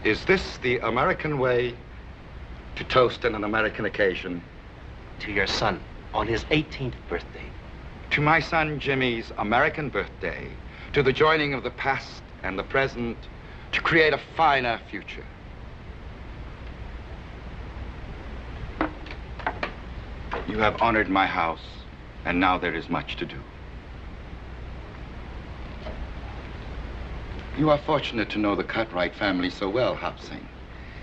Is this the American way to toast on an American occasion? To your son, on his 18th birthday. To my son Jimmy's American birthday, to the joining of the past and the present, to create a finer future. You have honored my house, and now there is much to do. You are fortunate to know the Cartwright family so well, Hop Sing.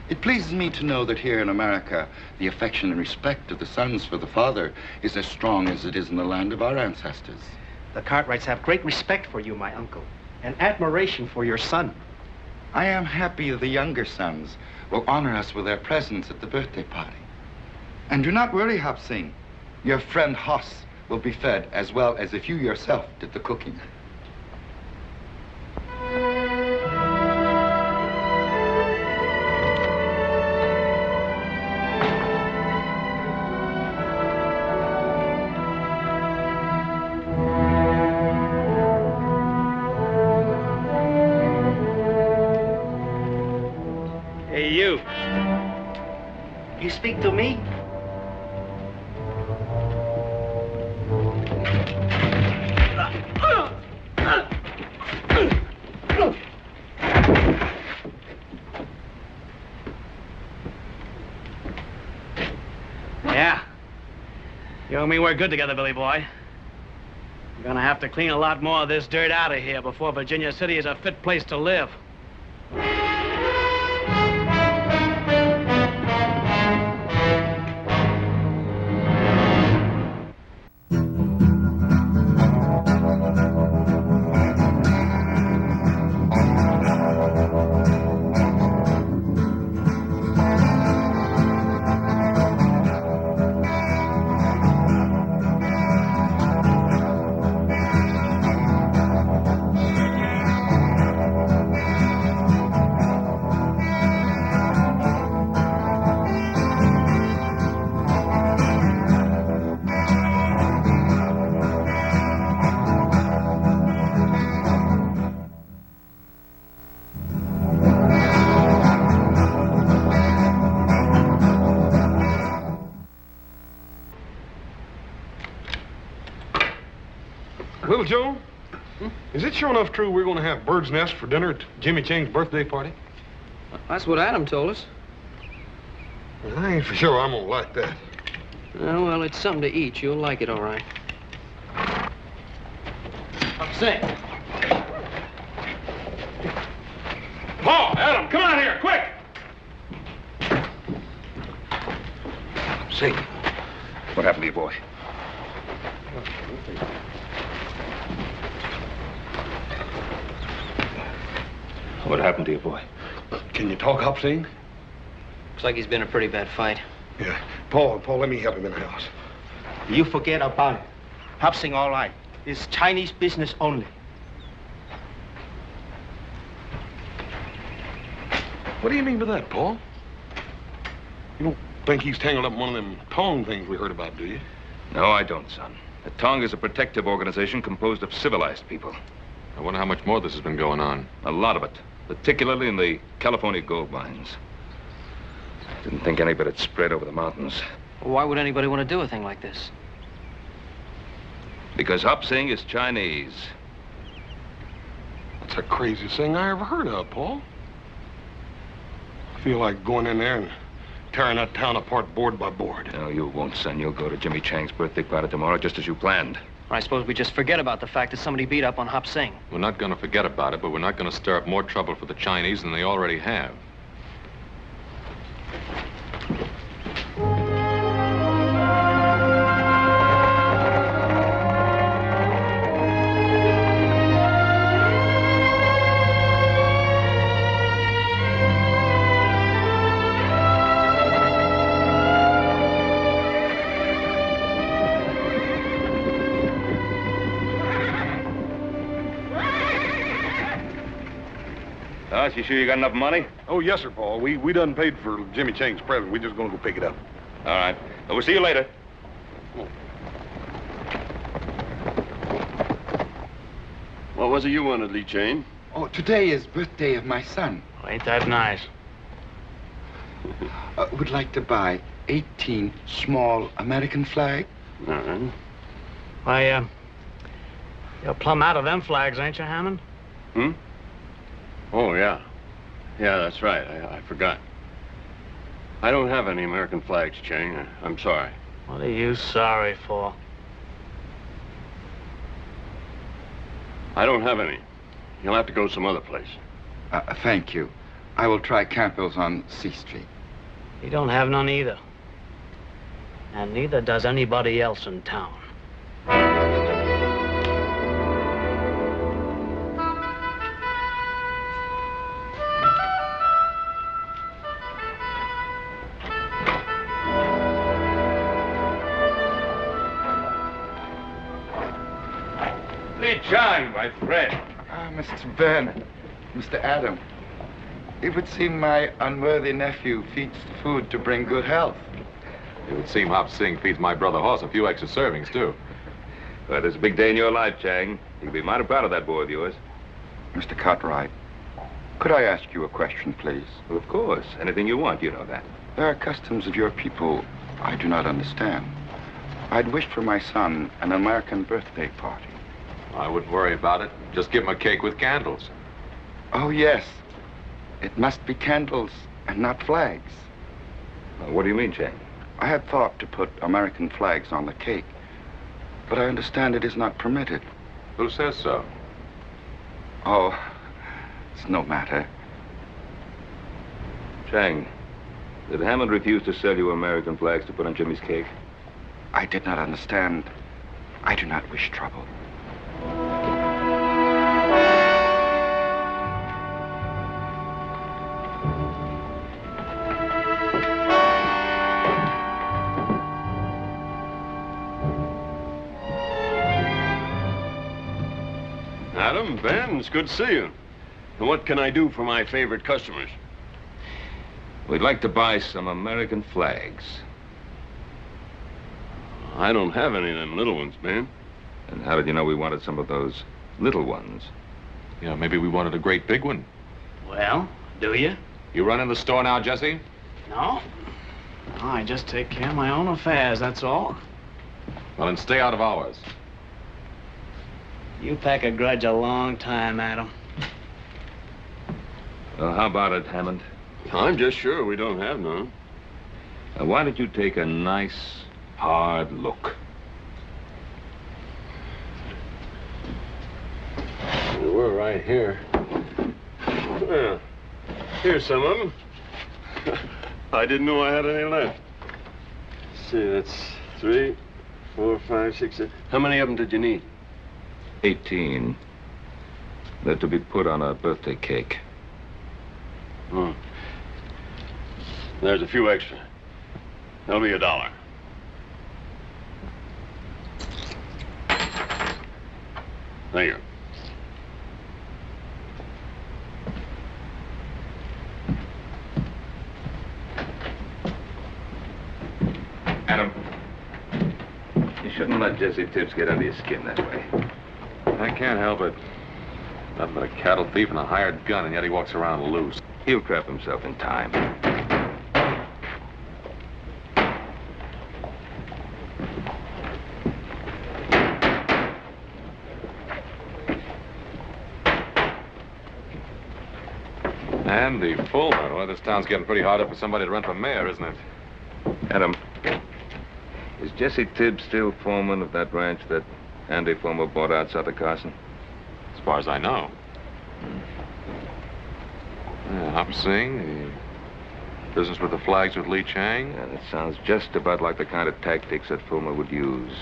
It pleases me to know that here in America, the affection and respect of the sons for the father is as strong as it is in the land of our ancestors. The Cartwrights have great respect for you, my uncle, and admiration for your son. I am happy the younger sons will honor us with their presence at the birthday party. And do not worry, Hop Sing. Your friend Hoss will be fed as well as if you yourself did the cooking. Hey, you. You speak to me? Yeah. You and me work good together, Billy boy. We're gonna have to clean a lot more of this dirt out of here before Virginia City is a fit place to live. Little Joe, is it sure enough true we're going to have bird's nest for dinner at Jimmy Chang's birthday party? That's what Adam told us. Well, I ain't for sure I'm going to like that. Oh, well, it's something to eat. You'll like it, all right. Say. Paul, Adam, come out here, quick! Say, what happened to your boy? What happened to your boy? Can you talk, Hop Sing? Looks like he's been in a pretty bad fight. Yeah. Paul, let me help him in the house. You forget about it. Hop Sing, all right. It's Chinese business only. What do you mean by that, Paul? You don't think he's tangled up in one of them Tong things we heard about, do you? No, I don't, son. The Tong is a protective organization composed of civilized people. I wonder how much more this has been going on. A lot of it, particularly in the California gold mines. Didn't think any of it had spread over the mountains. Why would anybody want to do a thing like this? Because Hop Sing is Chinese. That's the craziest thing I ever heard of, Paul. I feel like going in there and tearing that town apart board by board. No, you won't, son. You'll go to Jimmy Chang's birthday party tomorrow just as you planned. I suppose we just forget about the fact that somebody beat up on Hop Sing. We're not going to forget about it, but we're not going to stir up more trouble for the Chinese than they already have. You sure you got enough money? Oh, yes, sir, Paul. We done paid for Jimmy Chang's present. We're just gonna go pick it up. All right. Well, we'll see you later. What was it you wanted, Lee Chang? Oh, today is birthday of my son. Ain't that nice? would like to buy 18 small American flags. All right. Why, you're plumb out of them flags, ain't you, Hammond? Hmm? Oh, yeah. Yeah, that's right. I forgot. I don't have any American flags, Chang. I'm sorry. What are you sorry for? I don't have any. You'll have to go some other place. Thank you. I will try Campbell's on C Street. You don't have none either. And neither does anybody else in town. Lee Chang, my friend. Mr. Ben, Mr. Adam, it would seem my unworthy nephew feeds food to bring good health. It would seem Hop Sing feeds my brother Hoss a few extra servings, too. Well, it's a big day in your life, Chang. You'll be mighty proud of that boy of yours. Mr. Cartwright, could I ask you a question, please? Well, of course. Anything you want, you know that. There are customs of your people I do not understand. I'd wish for my son an American birthday party. I wouldn't worry about it. Just give him a cake with candles. Oh, yes. It must be candles and not flags. What do you mean, Chang? I had thought to put American flags on the cake, but I understand it is not permitted. Who says so? Oh, it's no matter. Chang, did Hammond refuse to sell you American flags to put on Jimmy's cake? I did not understand. I do not wish trouble. Adam, Ben, it's good to see you. And what can I do for my favorite customers? We'd like to buy some American flags. I don't have any of them little ones, Ben. And how did you know we wanted some of those little ones? Yeah, maybe we wanted a great big one. Well, do you? You run in the store now, Jesse? No. No, I just take care of my own affairs, that's all. Well, then stay out of ours. You pack a grudge a long time, Adam. Well, how about it, Hammond? I'm just sure we don't have none. Why don't you take a nice, hard look? We're right here. Well, here's some of them. I didn't know I had any left. Let's see, that's 3, 4, 5, 6, 7. How many of them did you need? 18. They're to be put on a birthday cake. Hmm. There's a few extra. That'll be $1. Thank you. Adam, you shouldn't let Jesse Tibbs get under your skin that way. I can't help it. Nothing but a cattle thief and a hired gun, and yet he walks around loose. He'll trap himself in time. Andy Fulmer. Well, this town's getting pretty hard up for somebody to run for mayor, isn't it? Adam, is Jesse Tibbs still foreman of that ranch that Andy Fulmer bought outside of Carson? As far as I know. Yeah, Hop Sing, the business with the flags with Lee Chang. And it sounds just about like the kind of tactics that Fulmer would use.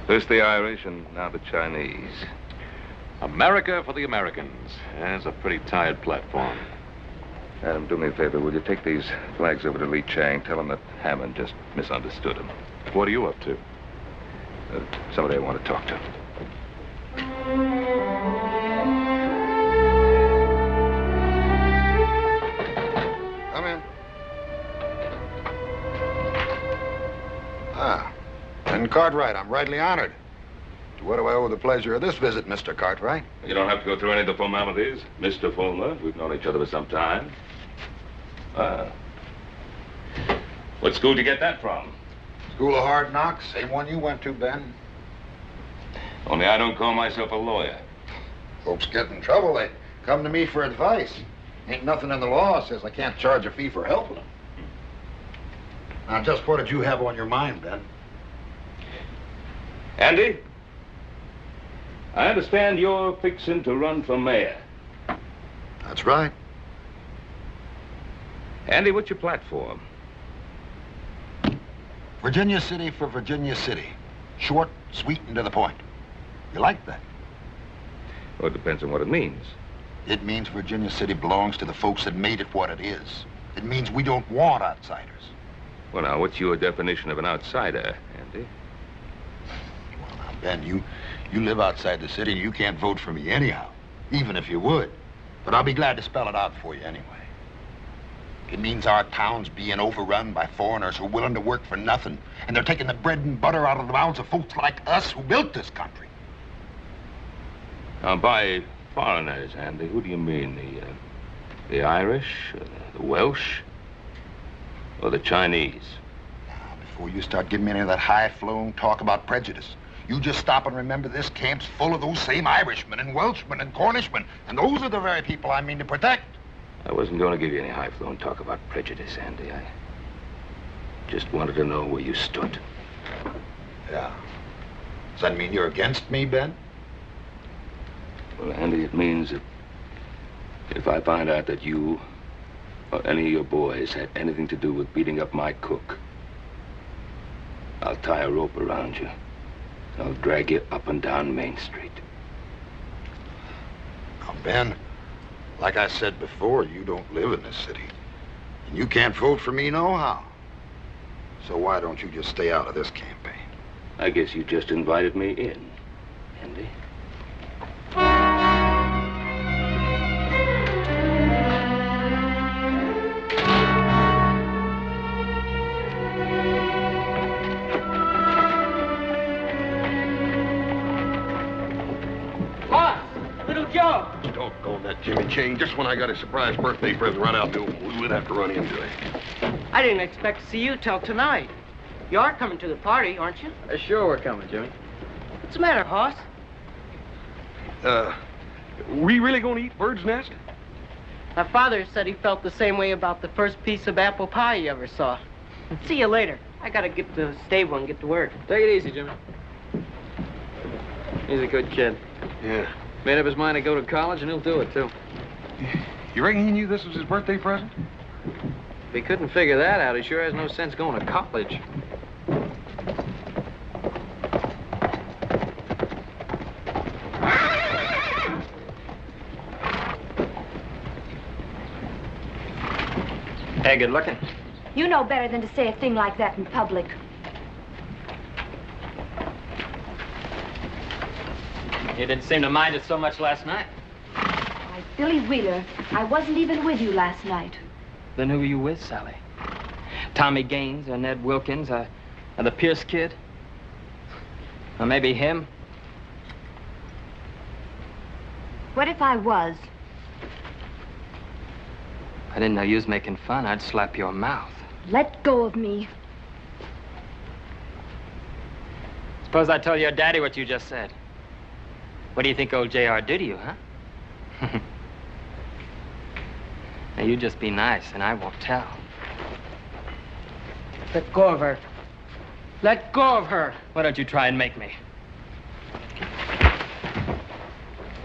First the Irish and now the Chinese. America for the Americans. Yeah, it's a pretty tired platform. Adam, do me a favor. Will you take these flags over to Lee Chang? Tell him that Hammond just misunderstood him. What are you up to? Somebody I want to talk to. Come in. Ah, and Cartwright, I'm rightly honored. To what do I owe the pleasure of this visit, Mr. Cartwright? You don't have to go through any of the formalities. Mr. Fulmer, we've known each other for some time. What school did you get that from? School of Hard Knocks, same one you went to, Ben. Only I don't call myself a lawyer. Folks get in trouble, they come to me for advice. Ain't nothing in the law says I can't charge a fee for helping them. Now, just what did you have on your mind, Ben? Andy? I understand you're fixing to run for mayor. That's right. Andy, what's your platform? Virginia City for Virginia City. Short, sweet, and to the point. You like that? Well, it depends on what it means. It means Virginia City belongs to the folks that made it what it is. It means we don't want outsiders. Well, now, what's your definition of an outsider, Andy? Well, now, Ben, you live outside the city and you can't vote for me anyhow, even if you would. But I'll be glad to spell it out for you anyway. It means our town's being overrun by foreigners who are willing to work for nothing, and they're taking the bread and butter out of the mouths of folks like us who built this country. Now, by foreigners, Andy, who do you mean? The Irish, the Welsh, or the Chinese? Now, before you start giving me any of that high-flown talk about prejudice, you just stop and remember this camp's full of those same Irishmen and Welshmen and Cornishmen, and those are the very people I mean to protect. I wasn't going to give you any high-flown talk about prejudice, Andy. I just wanted to know where you stood. Yeah. Does that mean you're against me, Ben? Well, Andy, it means that if I find out that you or any of your boys had anything to do with beating up my cook, I'll tie a rope around you. I'll drag you up and down Main Street. Now, Ben, like I said before, you don't live in this city. And you can't vote for me nohow. So why don't you just stay out of this campaign? I guess you just invited me in, Andy. Doggone that Jimmy Chain. Just when I got a surprise birthday present right out to him, we would have to run into it. I didn't expect to see you till tonight. You are coming to the party, aren't you? Sure we're coming, Jimmy. What's the matter, Hoss? We really gonna eat bird's nest? My father said he felt the same way about the first piece of apple pie he ever saw. See you later. I gotta get to the stable and get to work. Take it easy, Jimmy. He's a good kid. Yeah. Made up his mind to go to college, and he'll do it, too. You reckon he knew this was his birthday present? If he couldn't figure that out, he sure has no sense going to college. Hey, good looking. You know better than to say a thing like that in public. You didn't seem to mind it so much last night. Why, Billy Wheeler, I wasn't even with you last night. Then who were you with, Sally? Tommy Gaines or Ned Wilkins or the Pierce kid? Or maybe him? What if I was? I didn't know you was making fun. I'd slap your mouth. Let go of me. Suppose I told your daddy what you just said. What do you think old JR did to you, huh? Now, you just be nice, and I won't tell. Let go of her. Let go of her. Why don't you try and make me?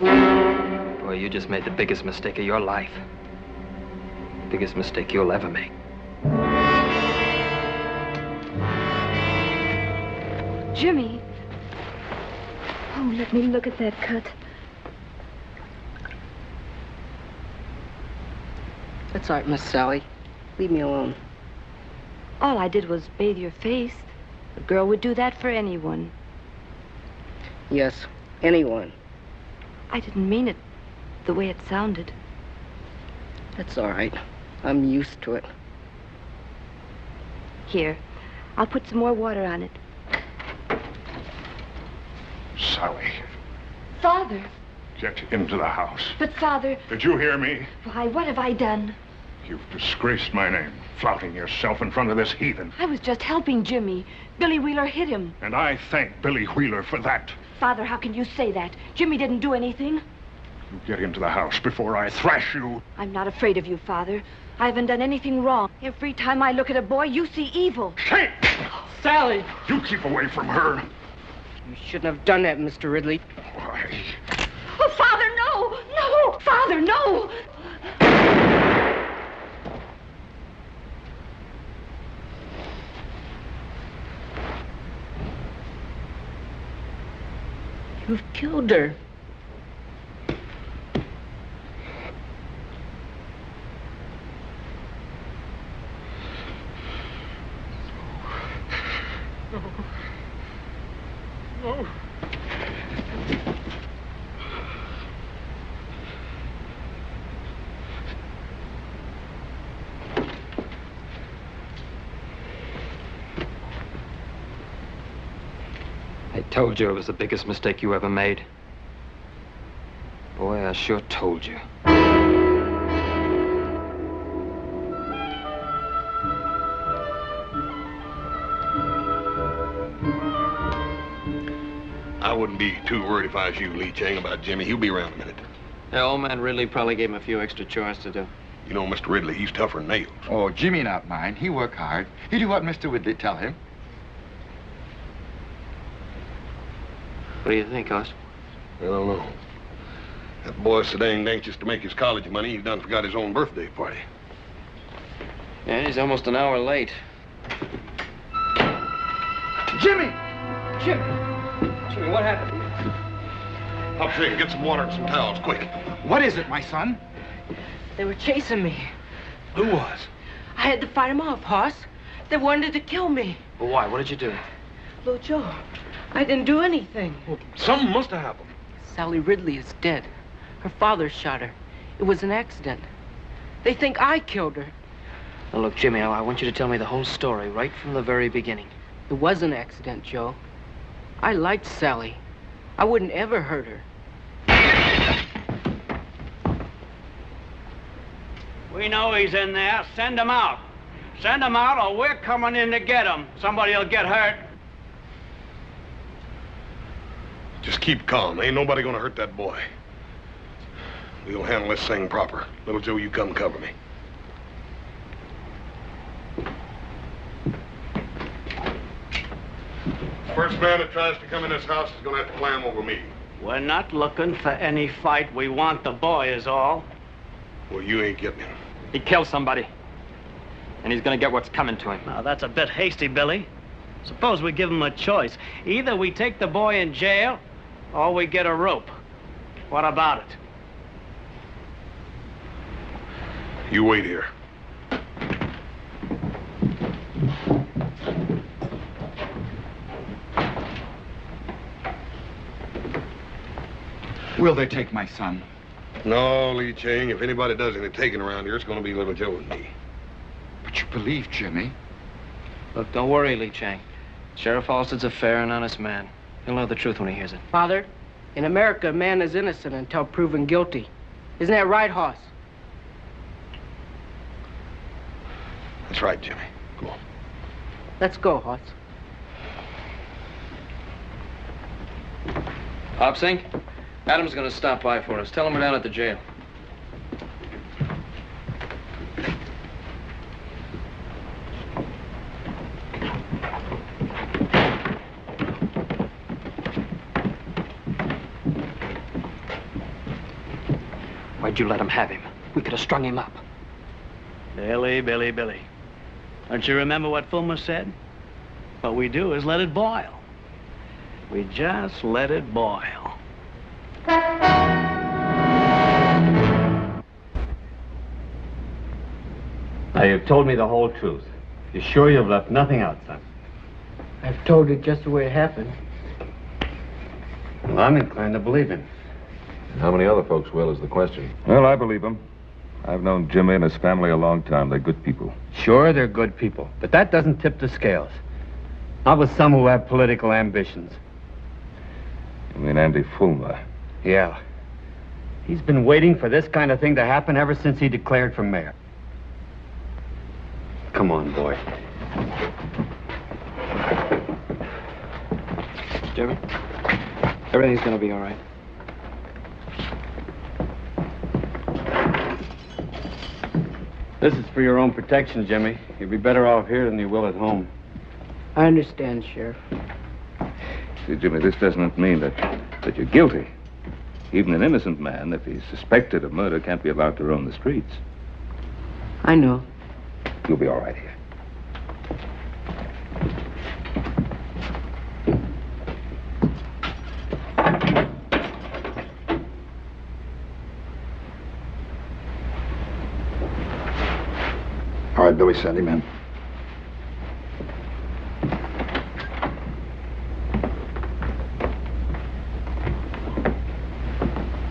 Boy, you just made the biggest mistake of your life. Biggest mistake you'll ever make. Jimmy. Oh, let me look at that cut. That's all right, Miss Sally. Leave me alone. All I did was bathe your face. A girl would do that for anyone. Yes, anyone. I didn't mean it the way it sounded. That's all right. I'm used to it. Here, I'll put some more water on it. Sally, Father! get into the house. But, Father... Did you hear me? Why, what have I done? You've disgraced my name, flouting yourself in front of this heathen. I was just helping Jimmy. Billy Wheeler hit him. And I thank Billy Wheeler for that. Father, how can you say that? Jimmy didn't do anything. You get into the house before I thrash you. I'm not afraid of you, Father. I haven't done anything wrong. Every time I look at a boy, you see evil. Hey! Sally! You keep away from her. You shouldn't have done that, Mr. Ridley. Why? Oh, Father, no! No! Father, no! You've killed her. No. I told you it was the biggest mistake you ever made. Boy, I sure told you. I wouldn't be too worried if I was you, Lee Chang, about Jimmy. He'll be around in a minute. Yeah, old man Ridley probably gave him a few extra chores to do. You know, Mr. Ridley, he's tougher than nails. Oh, Jimmy not mine. He work hard. He do what Mr. Ridley tell him. What do you think, Hoss? I don't know. That boy's so dang anxious to make his college money, he done forgot his own birthday party. Yeah, he's almost an hour late. Jimmy! Jimmy, what happened? Hop, Shane, get some water and some towels, quick. What is it, my son? They were chasing me. Who was? I had to fight them off, Hoss. They wanted to kill me. Well, why? What did you do? Little Joe, I didn't do anything. Well, something must have happened. Sally Ridley is dead. Her father shot her. It was an accident. They think I killed her. Now, look, Jimmy, I want you to tell me the whole story right from the very beginning. It was an accident, Joe. I liked Sally. I wouldn't ever hurt her. We know he's in there. Send him out. Send him out or we're coming in to get him. Somebody'll get hurt. Just keep calm. Ain't nobody gonna hurt that boy. We'll handle this thing proper. Little Joe, you come cover me. First man that tries to come in this house is gonna have to climb over me. We're not looking for any fight. We want the boy is all. Well, you ain't getting him. He killed somebody. And he's gonna get what's coming to him. Now, that's a bit hasty, Billy. Suppose we give him a choice. Either we take the boy in jail, or we get a rope. What about it? You wait here. Will they take my son? No, Lee Chang, if anybody does any taking around here, it's gonna be Little Joe and me. But you believe Jimmy? Look, don't worry, Lee Chang. Sheriff Halstead's a fair and honest man. He'll know the truth when he hears it. Father, in America, a man is innocent until proven guilty. Isn't that right, Hoss? That's right, Jimmy. Come on. Let's go, Hoss. Hop Sink, Adam's gonna stop by for us. Tell him we're down at the jail. Why'd you let him have him? We could have strung him up. Billy, Billy, Billy. Don't you remember what Fulmer said? What we do is let it boil. We just let it boil. Now, you've told me the whole truth. You're sure you've left nothing out, son? I've told it just the way it happened. Well, I'm inclined to believe him. How many other folks will is the question. Well, I believe him. I've known Jimmy and his family a long time. They're good people. Sure, they're good people, but that doesn't tip the scales. Not with some who have political ambitions. You mean Andy Fulmer? Yeah. He's been waiting for this kind of thing to happen ever since he declared for mayor. Come on, boy. Jimmy, everything's gonna be all right. This is for your own protection, Jimmy. You'll be better off here than you will at home. I understand, Sheriff. See, Jimmy, this doesn't mean that you're guilty. Even an innocent man, if he's suspected of murder, can't be allowed to roam the streets. I know. You'll be all right here. All right, Billy, send him in.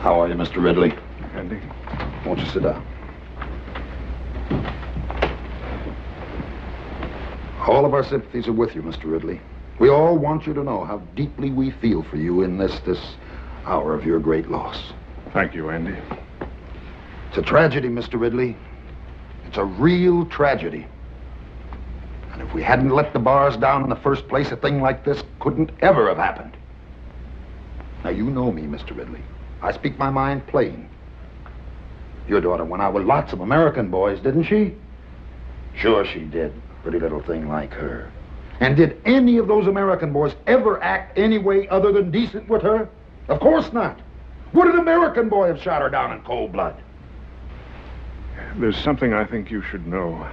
How are you, Mr. Ridley? Andy? Won't you sit down? All of our sympathies are with you, Mr. Ridley. We all want you to know how deeply we feel for you in this hour of your great loss. Thank you, Andy. It's a tragedy, Mr. Ridley. It's a real tragedy. And if we hadn't let the bars down in the first place, a thing like this couldn't ever have happened. Now, you know me, Mr. Ridley. I speak my mind plain. Your daughter went out with lots of American boys, didn't she? Sure she did. Pretty little thing like her. And did any of those American boys ever act any way other than decent with her? Of course not. Would an American boy have shot her down in cold blood? There's something I think you should know.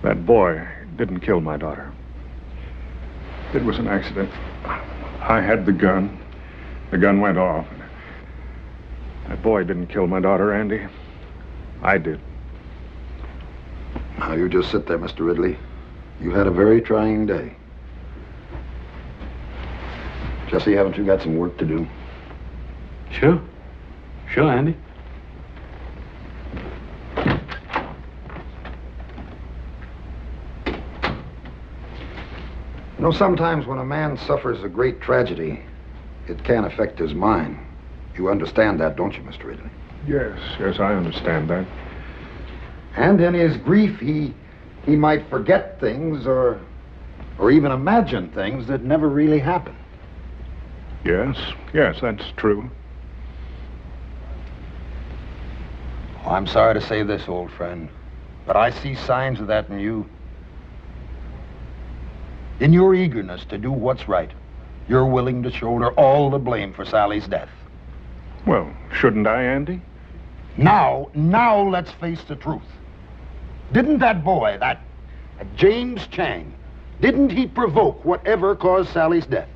That boy didn't kill my daughter. It was an accident. I had the gun. The gun went off. That boy didn't kill my daughter, Andy. I did. Now, you just sit there, Mr. Ridley. You had a very trying day. Jesse, haven't you got some work to do? Sure. Sure, Andy. You know, sometimes when a man suffers a great tragedy, it can affect his mind. You understand that, don't you, Mr. Ridley? Yes, I understand that. And in his grief, he might forget things or even imagine things that never really happened. Yes, that's true. Oh, I'm sorry to say this, old friend, but I see signs of that in you. In your eagerness to do what's right, you're willing to shoulder all the blame for Sally's death. Well, shouldn't I, Andy? Now let's face the truth. Didn't that boy, that James Chang, didn't he provoke whatever caused Sally's death?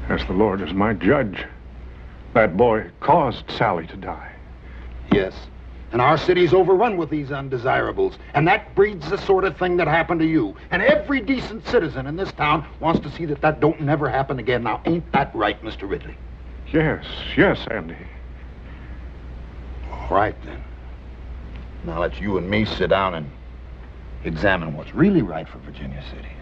As the Lord is my judge, that boy caused Sally to die. Yes. And our city's overrun with these undesirables, and that breeds the sort of thing that happened to you. And every decent citizen in this town wants to see that don't never happen again. Now, ain't that right, Mr. Ridley? Yes, Andy. All right, then. Now let's you and me sit down and examine what's really right for Virginia City.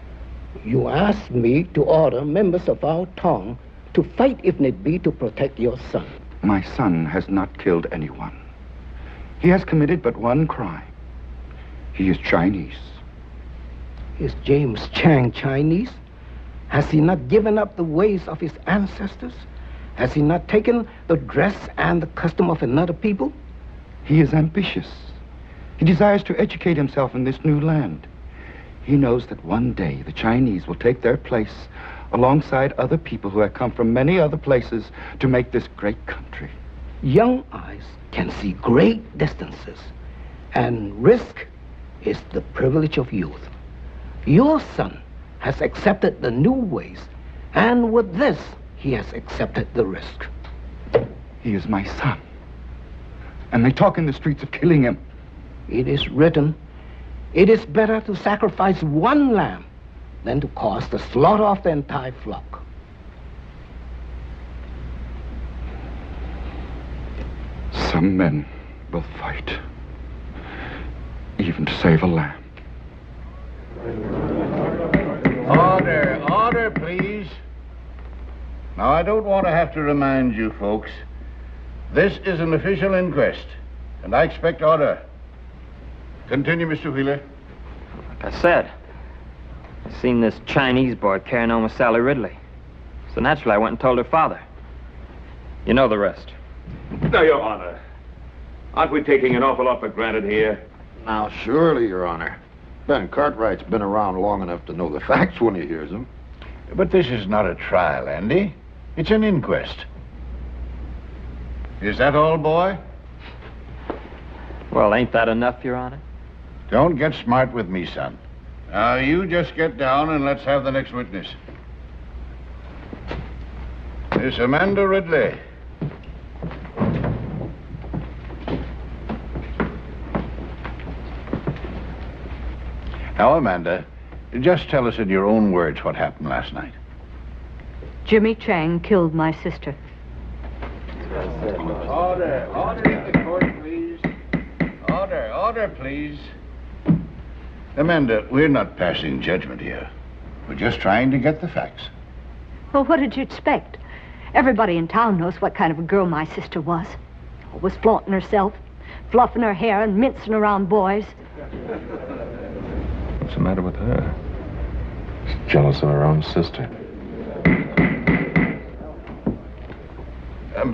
You asked me to order members of our town to fight if need be to protect your son. My son has not killed anyone. He has committed but one crime. He is Chinese. Is James Chang Chinese? Has he not given up the ways of his ancestors? Has he not taken the dress and the custom of another people? He is ambitious. He desires to educate himself in this new land. He knows that one day the Chinese will take their place alongside other people who have come from many other places to make this great country. Young eyes can see great distances, and risk is the privilege of youth. Your son has accepted the new ways, and with this, he has accepted the risk. He is my son. And they talk in the streets of killing him. It is written, it is better to sacrifice one lamb than to cause the slaughter of the entire flock. Some men will fight, even to save a lamb. Order, please. Now, I don't want to have to remind you folks, this is an official inquest, And I expect order. Continue, Mr. Wheeler. Like I said, I seen this Chinese boy carrying on with Sally Ridley. So naturally, I went and told her father. You know the rest. Now, Your Honor, aren't we taking an awful lot for granted here? Now, surely, Your Honor. Ben Cartwright's been around long enough to know the facts when he hears them. But this is not a trial, Andy. It's an inquest. Is that all, boy? Well, ain't that enough, Your Honor? Don't get smart with me, son. Now, you just get down and let's have the next witness. Miss Amanda Ridley. Now, Amanda, just tell us in your own words what happened last night. Jimmy Chang killed my sister. Order. Order in the court, please. Order, please. Amanda, we're not passing judgment here. We're just trying to get the facts. Well, what did you expect? Everybody in town knows what kind of a girl my sister was. Always flaunting herself, fluffing her hair and mincing around boys. What's the matter with her? She's jealous of her own sister.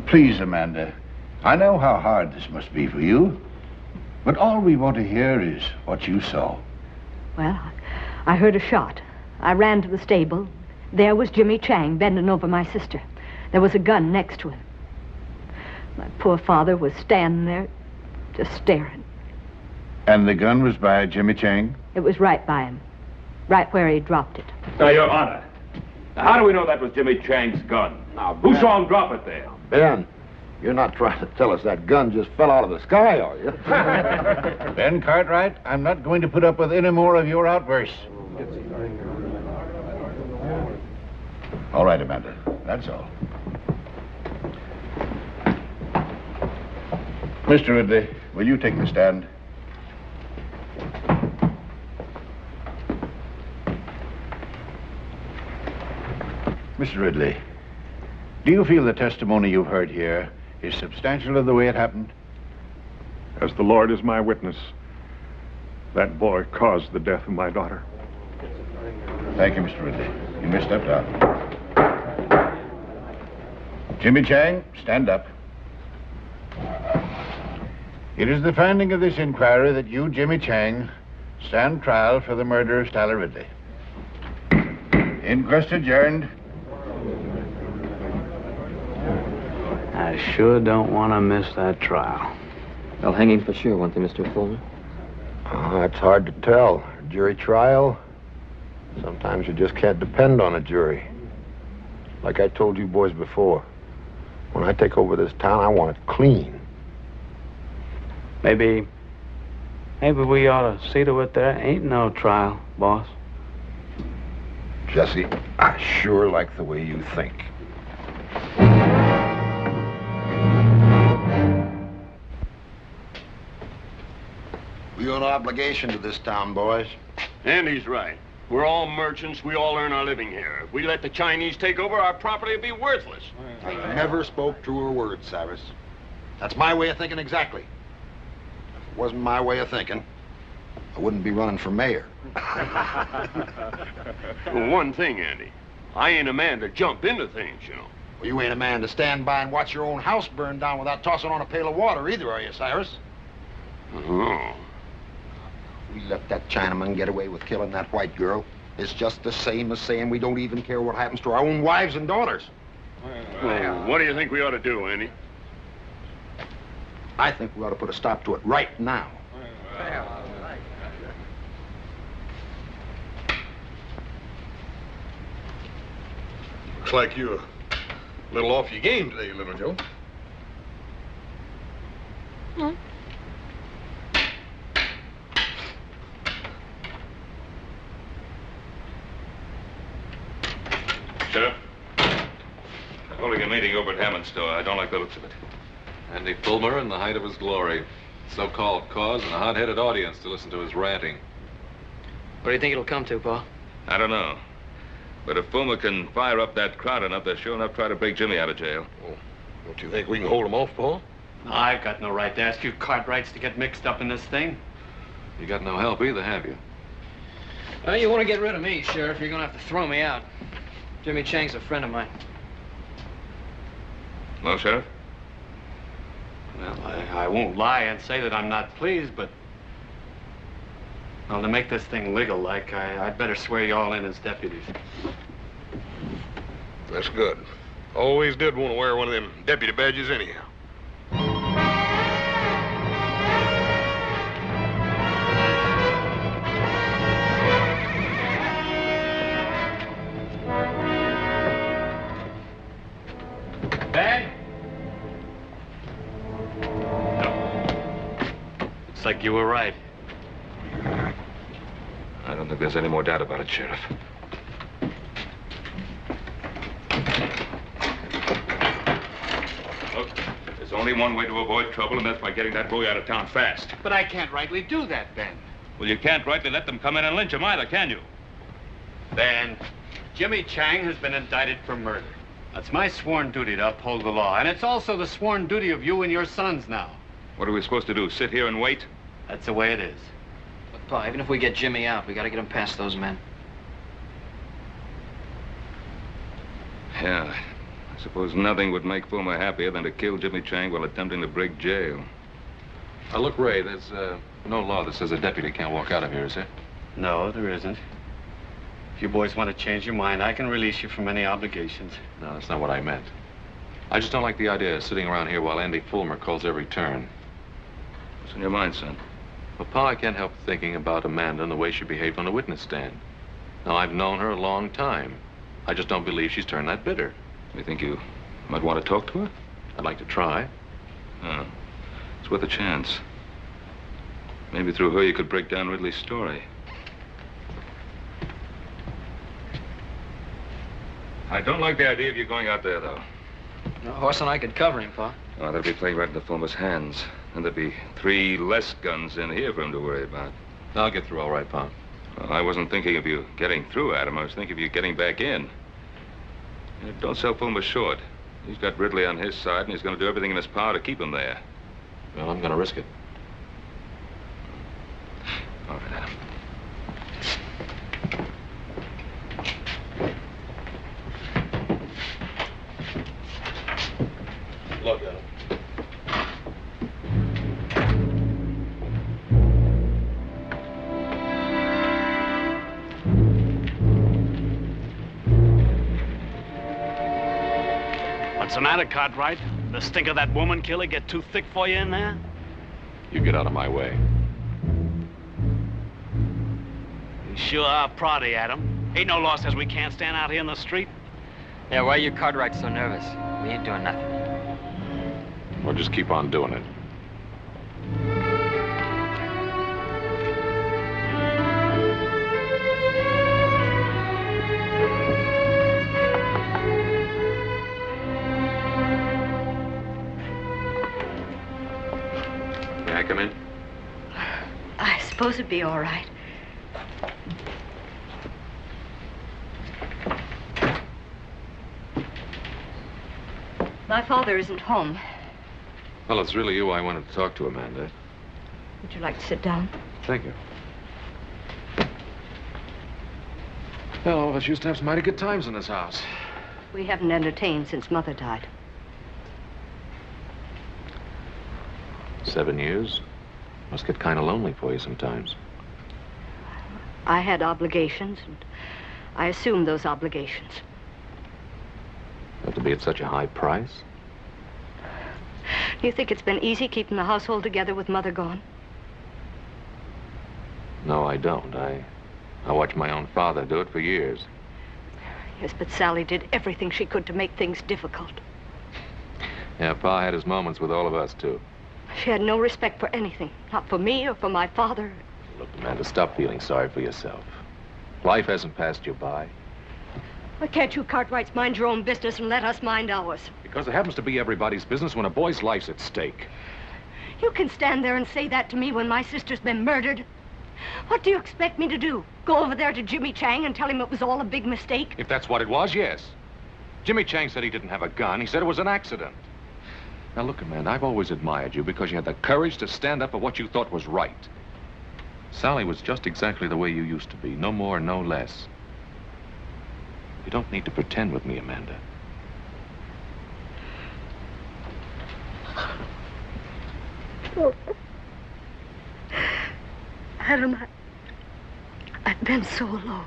Please, Amanda, I know how hard this must be for you, but all we want to hear is what you saw. Well, I heard a shot. I ran to the stable. There was Jimmy Chang bending over my sister. There was a gun next to him. My poor father was standing there, just staring. And the gun was by Jimmy Chang? It was right by him, right where he dropped it. Now, Your Honor, how do we know that was Jimmy Chang's gun? Now, Who saw him drop it there? Ben, you're not trying to tell us that gun just fell out of the sky, are you? Ben Cartwright, I'm not going to put up with any more of your outbursts. All right, Amanda, that's all. Mr. Ridley, will you take the stand? Mr. Ridley, do you feel the testimony you've heard here is substantial of the way it happened? As the Lord is my witness, that boy caused the death of my daughter. Thank you, Mr. Ridley. You may step down. Jimmy Chang, stand up. It is the finding of this inquiry that you, Jimmy Chang, stand trial for the murder of Sally Ridley. Inquest adjourned. I sure don't want to miss that trial. They'll hang him for sure, won't they, Mr. Fullman? It's hard to tell. Jury trial, sometimes you just can't depend on a jury. Like I told you boys before, when I take over this town, I want it clean. Maybe we ought to see to it there ain't no trial, boss. Jesse, I sure like the way you think. We owe an obligation to this town, boys. Andy's right. We're all merchants. We all earn our living here. If we let the Chinese take over, our property will be worthless. I never spoke truer words, Cyrus. That's my way of thinking exactly. If it wasn't my way of thinking, I wouldn't be running for mayor. Well, one thing, Andy. I ain't a man to jump into things, you know. Well, you ain't a man to stand by and watch your own house burn down without tossing on a pail of water either, are you, Cyrus? Oh. We let that Chinaman get away with killing that white girl. It's just the same as saying we don't even care what happens to our own wives and daughters. Well, what do you think we ought to do, Andy? I think we ought to put a stop to it right now. Looks like you're a little off your game today, little Joe. Hmm? Sheriff, holding a meeting over at Hammond's store. I don't like the looks of it. Andy Fulmer in the height of his glory. So-called cause and a hot-headed audience to listen to his ranting. What do you think it'll come to, Pa? I don't know. But if Fulmer can fire up that crowd enough, they'll sure enough try to break Jimmy out of jail. Oh, don't you think we can hold him off, Paul? I've got no right to ask you Cartwrights to get mixed up in this thing. You got no help either, have you? Well, you want to get rid of me, Sheriff, you're going to have to throw me out. Jimmy Chang's a friend of mine. Well, Sheriff? Well, I won't lie and say that I'm not pleased, but... Well, to make this thing legal-like, I'd better swear you all in as deputies. That's good. Always did want to wear one of them deputy badges anyhow. Bag? No. Looks like you were right. I don't think there's any more doubt about it, Sheriff. Look, there's only one way to avoid trouble, and that's by getting that boy out of town fast. But I can't rightly do that, Ben. Well, you can't rightly let them come in and lynch him either, can you? Ben, Jimmy Chang has been indicted for murder. That's my sworn duty to uphold the law, and it's also the sworn duty of you and your sons now. What are we supposed to do, sit here and wait? That's the way it is. But, Pa, even if we get Jimmy out, we got to get him past those men. Yeah, I suppose nothing would make Fulmer happier than to kill Jimmy Chang while attempting to break jail. Look, Ray, there's no law that says a deputy can't walk out of here, is there? No, there isn't. If you boys want to change your mind, I can release you from any obligations. No, that's not what I meant. I just don't like the idea of sitting around here while Andy Fulmer calls every turn. What's in your mind, son? Well, Pa, I can't help thinking about Amanda and the way she behaved on the witness stand. Now, I've known her a long time. I just don't believe she's turned that bitter. You think you might want to talk to her? I'd like to try. Oh, it's worth a chance. Maybe through her you could break down Ridley's story. I don't like the idea of you going out there, though. No, Horse and I could cover him, Pa. Oh, that'd be playing right into Fulmer's hands. And there'd be 3 less guns in here for him to worry about. I'll get through all right, Pa. Well, I wasn't thinking of you getting through, Adam. I was thinking of you getting back in. Don't sell Fulmer short. He's got Ridley on his side, and he's going to do everything in his power to keep him there. Well, I'm going to risk it. All right, Adam. Look at him. What's the matter, Cartwright? The stink of that woman killer get too thick for you in there? You get out of my way. You sure are proddy, Adam. Ain't no law says we can't stand out here in the street. Yeah, why are you Cartwright so nervous? We ain't doing nothing. We'll just keep on doing it. May I come in? I suppose it'd be all right. My father isn't home. Well, it's really you I wanted to talk to, Amanda. Would you like to sit down? Thank you. Well, all of us used to have some mighty good times in this house. We haven't entertained since Mother died. 7 years? Must get kind of lonely for you sometimes. I had obligations, and I assumed those obligations. Have to be at such a high price? Do you think it's been easy keeping the household together with Mother gone? No, I don't. I watched my own father do it for years. Yes, but Sally did everything she could to make things difficult. Yeah, Pa had his moments with all of us, too. She had no respect for anything, not for me or for my father. Look, Amanda, stop feeling sorry for yourself. Life hasn't passed you by. Why can't you Cartwrights mind your own business and let us mind ours? Because it happens to be everybody's business when a boy's life's at stake. You can stand there and say that to me when my sister's been murdered. What do you expect me to do? Go over there to Jimmy Chang and tell him it was all a big mistake? If that's what it was, yes. Jimmy Chang said he didn't have a gun. He said it was an accident. Now, look, Amanda, I've always admired you because you had the courage to stand up for what you thought was right. Sally was just exactly the way you used to be, no more, no less. You don't need to pretend with me, Amanda. Oh. Adam, I've been so alone.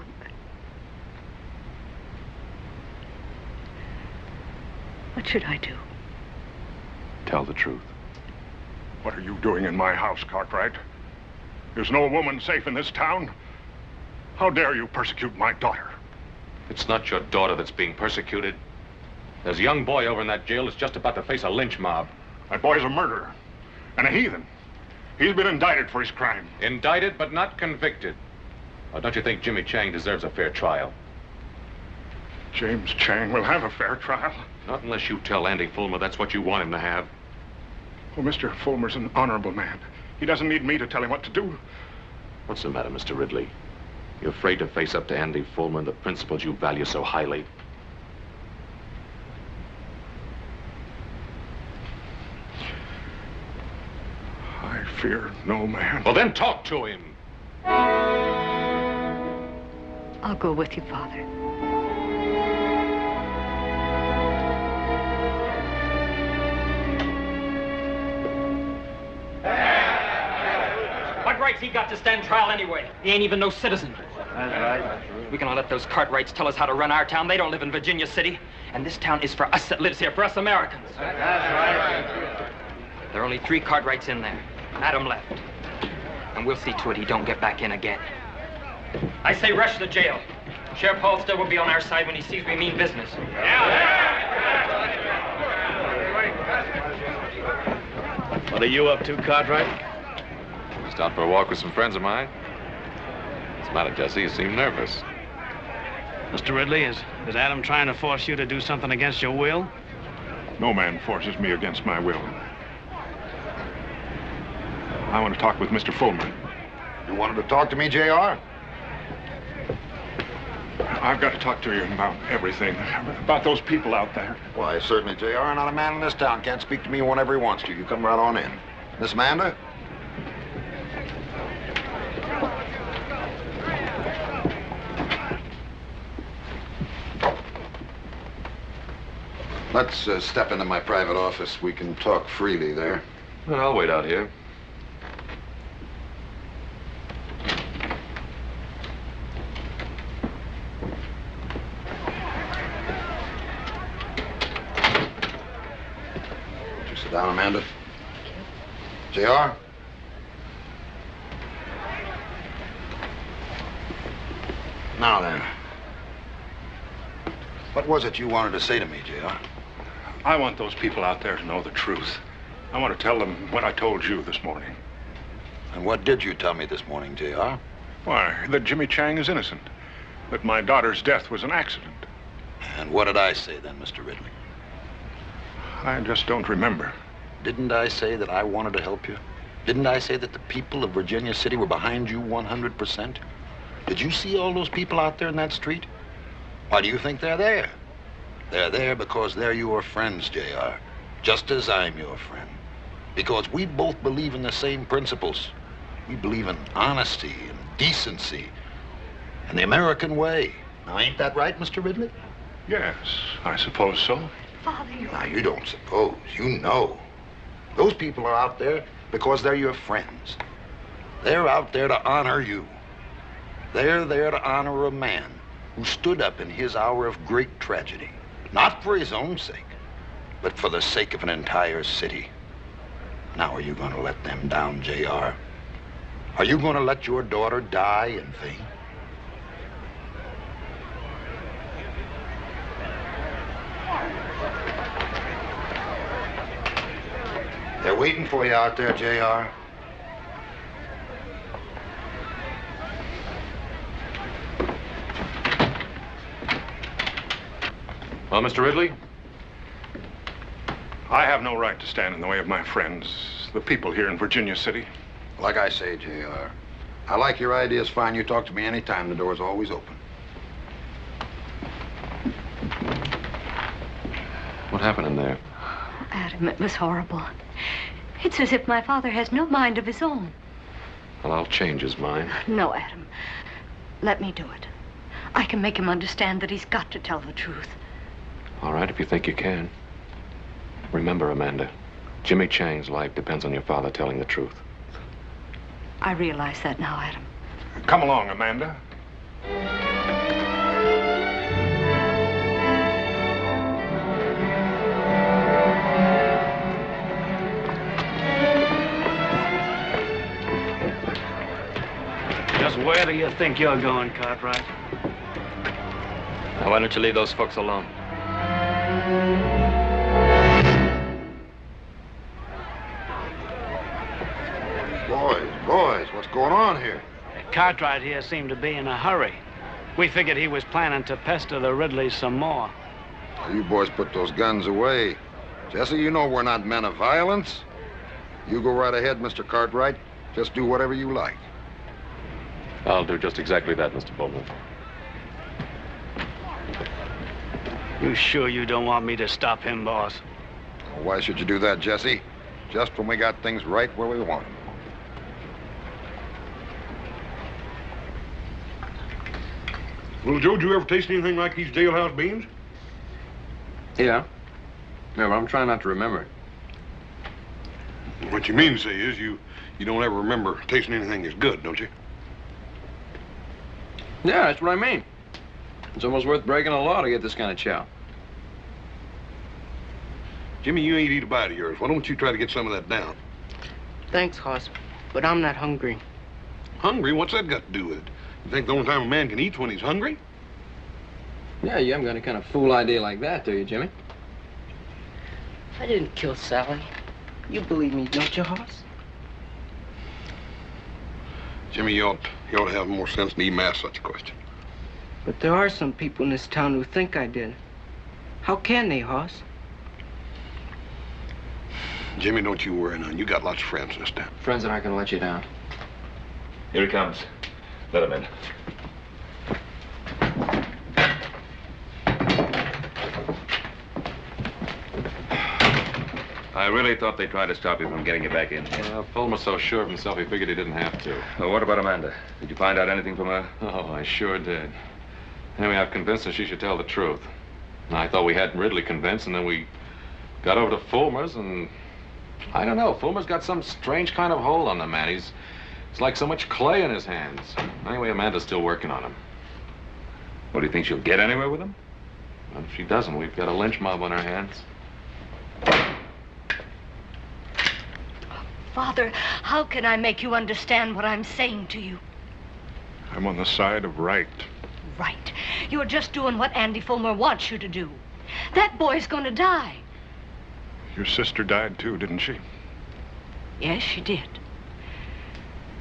What should I do? Tell the truth. What are you doing in my house, Cartwright? There's no woman safe in this town. How dare you persecute my daughter? It's not your daughter that's being persecuted. There's a young boy over in that jail that's just about to face a lynch mob. That boy's a murderer and a heathen. He's been indicted for his crime. Indicted, but not convicted. Now, don't you think Jimmy Chang deserves a fair trial? James Chang will have a fair trial. Not unless you tell Andy Fulmer that's what you want him to have. Oh, Mr. Fulmer's an honorable man. He doesn't need me to tell him what to do. What's the matter, Mr. Ridley? You afraid to face up to Andy Fulmer and the principles you value so highly? I fear no man. Well, then talk to him. I'll go with you, Father. What rights he got to stand trial anyway? He ain't even no citizen. That's right. We can let those Cartwrights tell us how to run our town. They don't live in Virginia City. And this town is for us that lives here, for us Americans. That's right. There are only 3 Cartwrights in there. Adam left. And we'll see to it he don't get back in again. I say rush the jail. Sheriff Halstead will be on our side when he sees we mean business. What are you up to, Cartwright? Just out for a walk with some friends of mine. What's the matter, Jesse? You seem nervous. Mr. Ridley, is Adam trying to force you to do something against your will? No man forces me against my will. I want to talk with Mr. Fulmer. You wanted to talk to me, J.R.? I've got to talk to you about everything. About those people out there. Why, certainly, J.R. Not a man in this town can't speak to me whenever he wants to. You come right on in. Miss Amanda? Let's step into my private office. We can talk freely there. Well, I'll wait out here. Won't you sit down, Amanda? J.R.? Now then. What was it you wanted to say to me, J.R.? I want those people out there to know the truth. I want to tell them what I told you this morning. And what did you tell me this morning, J.R.? Why, that Jimmy Chang is innocent. That my daughter's death was an accident. And what did I say then, Mr. Ridley? I just don't remember. Didn't I say that I wanted to help you? Didn't I say that the people of Virginia City were behind you 100%? Did you see all those people out there in that street? Why do you think they're there? They're there because they're your friends, J.R. Just as I'm your friend. Because we both believe in the same principles. We believe in honesty and decency and the American way. Now, ain't that right, Mr. Ridley? Yes, I suppose so. Father, you... Now, you don't suppose. You know. Those people are out there because they're your friends. They're out there to honor you. They're there to honor a man who stood up in his hour of great tragedy. Not for his own sake, but for the sake of an entire city. Now, are you going to let them down, J.R.? Are you going to let your daughter die in vain? They're waiting for you out there, J.R. Well, Mr. Ridley? I have no right to stand in the way of my friends, the people here in Virginia City. Like I say, J.R., I like your ideas fine. You talk to me anytime. The door's always open. What happened in there? Adam, it was horrible. It's as if my father has no mind of his own. Well, I'll change his mind. No, Adam. Let me do it. I can make him understand that he's got to tell the truth. All right, if you think you can. Remember, Amanda, Jimmy Chang's life depends on your father telling the truth. I realize that now, Adam. Come along, Amanda. Just where do you think you're going, Cartwright? Now, why don't you leave those folks alone? Boys, what's going on here? Cartwright here seemed to be in a hurry. We figured he was planning to pester the Ridleys some more. You boys put those guns away. Jesse, you know we're not men of violence. You go right ahead, Mr. Cartwright. Just do whatever you like. I'll do just exactly that, Mr. Bowman. You sure you don't want me to stop him, boss? Why should you do that, Jesse? Just when we got things right where we want them. Well, Joe, did you ever taste anything like these jailhouse beans? Yeah. Yeah, but I'm trying not to remember it. What you mean to say is you don't ever remember tasting anything as good, don't you? Yeah, that's what I mean. It's almost worth breaking a law to get this kind of chow. Jimmy, you ain't eat a bite of yours. Why don't you try to get some of that down? Thanks, Hoss, but I'm not hungry. Hungry? What's that got to do with it? You think the only time a man can eat's when he's hungry? Yeah, you haven't got any kind of fool idea like that, do you, Jimmy? I didn't kill Sally. You believe me, don't you, Hoss? Jimmy, you ought to have more sense than even ask such a question. But there are some people in this town who think I did. How can they, Hoss? Jimmy, don't you worry none. You got lots of friends in this town. Friends that aren't gonna let you down. Here he comes. Let him in. I really thought they tried to stop you from getting you back in here. Fulmer's so sure of himself, he figured he didn't have to. Well, what about Amanda? Did you find out anything from her? Oh, I sure did. Anyway, I've convinced her she should tell the truth. And I thought we hadn't Ridley convinced, and then we got over to Fulmer's, and I don't know. Fulmer's got some strange kind of hold on the man. It's like so much clay in his hands. Anyway, Amanda's still working on him. Well, do you think she'll get anywhere with him? Well, if she doesn't, we've got a lynch mob on our hands. Father, how can I make you understand what I'm saying to you? I'm on the side of right. Right. You're just doing what Andy Fulmer wants you to do. That boy's gonna die. Your sister died too, didn't she? Yes, she did.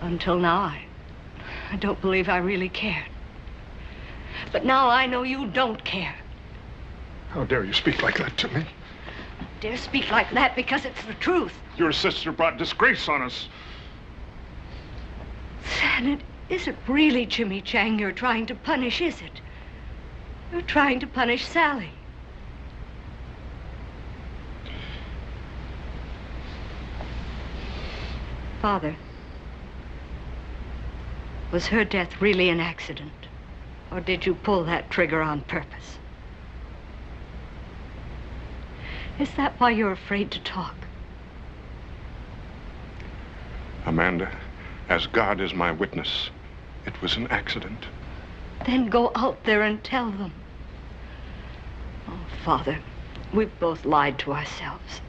Until now, I don't believe I really cared. But now I know you don't care. How dare you speak like that to me? I dare speak like that because it's the truth. Your sister brought disgrace on us. And it isn't really Jimmy Chang you're trying to punish, is it? You're trying to punish Sally. Father, was her death really an accident? Or did you pull that trigger on purpose? Is that why you're afraid to talk? Amanda, as God is my witness, it was an accident. Then go out there and tell them. Oh, Father, we've both lied to ourselves.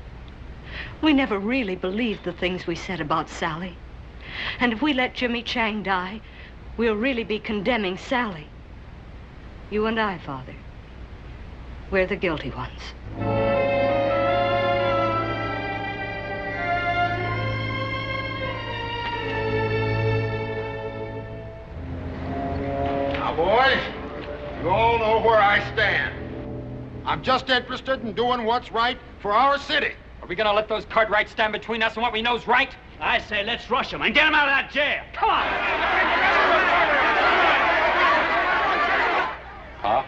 We never really believed the things we said about Sally. And if we let Jimmy Chang die, we'll really be condemning Sally. You and I, Father, we're the guilty ones. Now, boys, you all know where I stand. I'm just interested in doing what's right for our city. Are we gonna let those Cartwrights stand between us and what we know's right? I say let's rush him and get him out of that jail. Come on! Huh?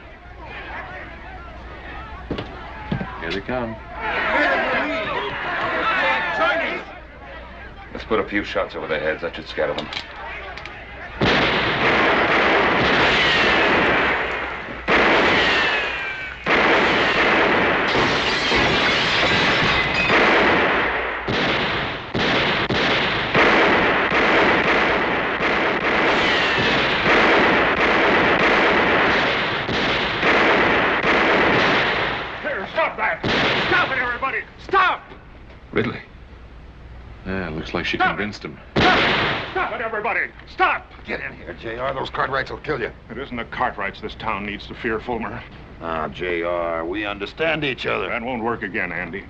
Here they come. Chinese! Let's put a few shots over their heads. That should scatter them. Ridley. Yeah, looks like she convinced him. Stop it, everybody! Stop! Get in here, JR. Those Cartwrights will kill you. It isn't the Cartwrights this town needs to fear, Fulmer. Ah, JR, we understand each other. That won't work again, Andy.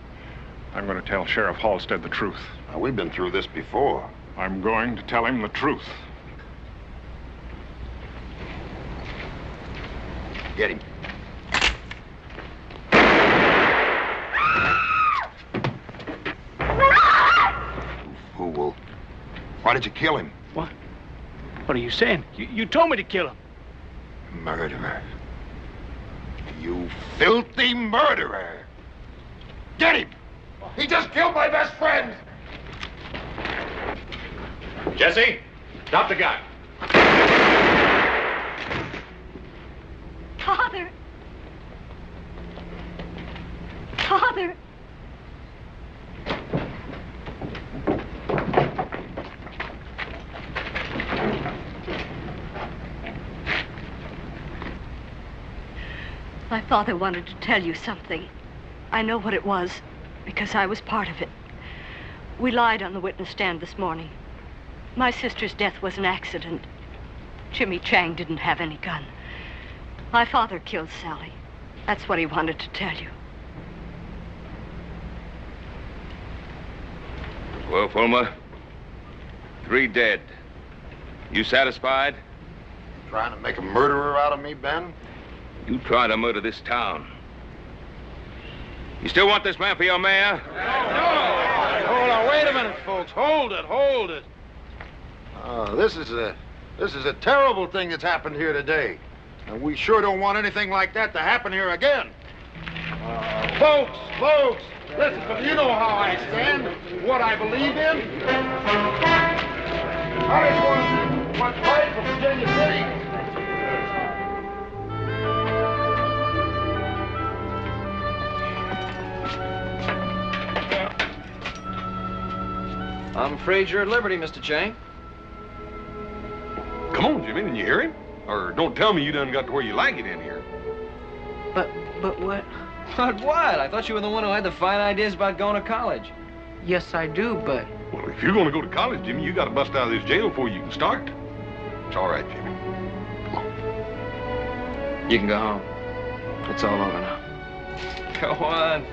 I'm going to tell Sheriff Halstead the truth. Now, we've been through this before. I'm going to tell him the truth. Get him. Fool. Why did you kill him? What? What are you saying? You told me to kill him. Murderer. You filthy murderer. Get him! He just killed my best friend! Jesse, drop the gun. Father! Father! My father wanted to tell you something. I know what it was, because I was part of it. We lied on the witness stand this morning. My sister's death was an accident. Jimmy Chang didn't have any gun. My father killed Sally. That's what he wanted to tell you. Well, Fulmer, 3 dead. You satisfied? Trying to make a murderer out of me, Ben? You tried to murder this town. You still want this man for your mayor? No! Hold on, wait a minute, folks. Hold it. This is a terrible thing that's happened here today. And we sure don't want anything like that to happen here again. Folks, listen, you know how I stand, what I believe in. I just want to fight for Virginia City. I'm afraid you're at liberty, Mr. Chang. Come on, Jimmy, didn't you hear him? Or don't tell me you done got to where you like it in here. But what? But what? I thought you were the one who had the fine ideas about going to college. Yes, I do, but... Well, if you're going to go to college, Jimmy, you got to bust out of this jail before you can start. It's all right, Jimmy. Come on. You can go home. It's all over now. Go on.